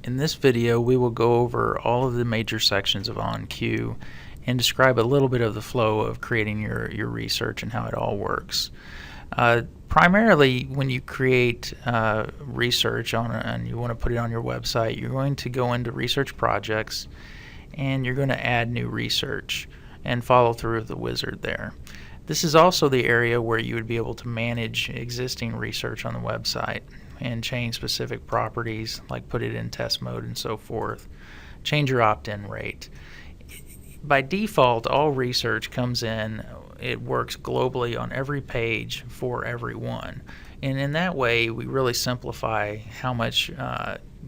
In this video, we will go over all of the major sections of OnCue and describe a little bit of the flow of creating your research and how it all works. Primarily, when you create research and you want to put it on your website, you're going to go into research projects and you're going to add new research and follow through the wizard there. This is also the area where you would be able to manage existing research on the website and change specific properties, like put it in test mode and so forth. Change your opt-in rate. By default, all research comes in, it works globally on every page for everyone. And in that way, we really simplify how much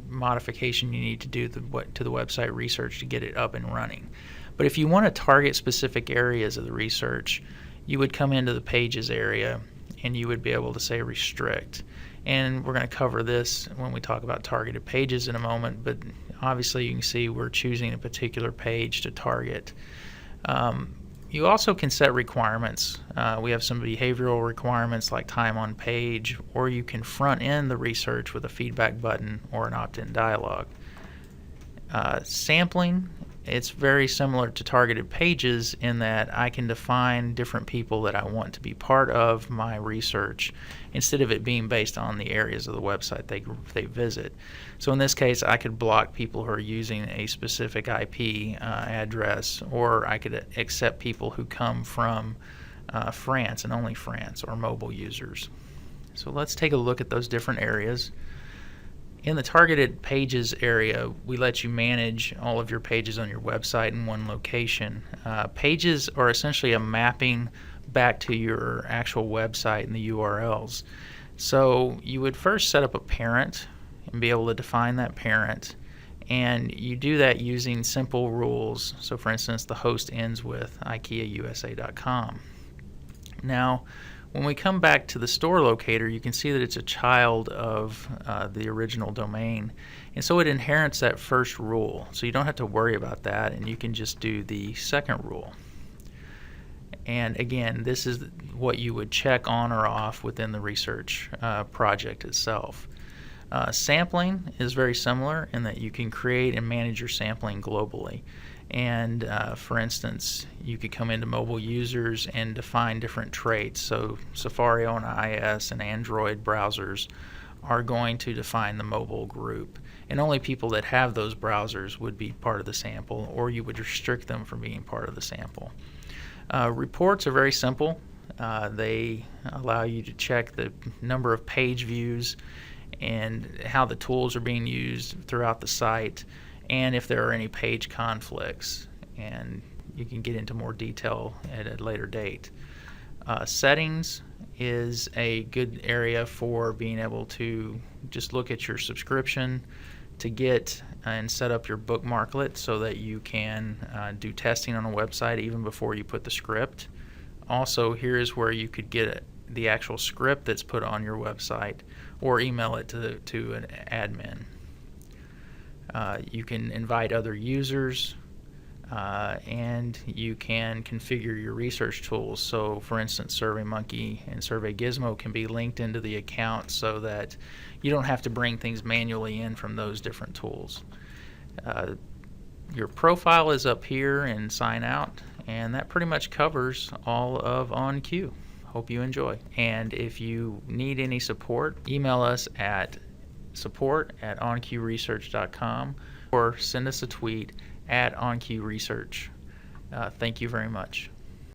modification you need to do to the website research to get it up and running. But if you want to target specific areas of the research, you would come into the pages area and you would be able to say restrict. And we're going to cover this when we talk about targeted pages in a moment, but obviously you can see we're choosing a particular page to target. You also can set requirements. We have some behavioral requirements like time on page, or you can front end the research with a feedback button or an opt-in dialog. Sampling, it's very similar to targeted pages in that I can define different people that I want to be part of my research instead of it being based on the areas of the website they visit. So in this case, I could block people who are using a specific IP address, or I could accept people who come from France and only France, or mobile users. So let's take a look at those different areas. In the targeted pages area, we let you manage all of your pages on your website in one location. Pages are essentially a mapping back to your actual website and the URLs. So you would first set up a parent and be able to define that parent, and you do that using simple rules. So for instance, the host ends with IKEAUSA.com. Now, when we come back to the store locator, you can see that it's a child of the original domain, and so it inherits that first rule. So you don't have to worry about that, and you can just do the second rule. And again, this is what you would check on or off within the research project itself. Sampling is very similar in that you can create and manage your sampling globally. And for instance, you could come into mobile users and define different traits. So Safari on iOS and Android browsers are going to define the mobile group, and only people that have those browsers would be part of the sample, or you would restrict them from being part of the sample. Reports are very simple. They allow you to check the number of page views and how the tools are being used throughout the site, and if there are any page conflicts, and you can get into more detail at a later date. Settings is a good area for being able to just look at your subscription to get and set up your bookmarklet so that you can do testing on a website even before you put the script. Also, here is where you could get the actual script that's put on your website or email it to an admin. You can invite other users, and you can configure your research tools. So for instance, SurveyMonkey and SurveyGizmo can be linked into the account so that you don't have to bring things manually in from those different tools. Your profile is up here in Sign Out, and that pretty much covers all of OnCue. Hope you enjoy. And if you need any support, email us at support@oncueresearch.com or send us a tweet at OnCue Research. Thank you very much.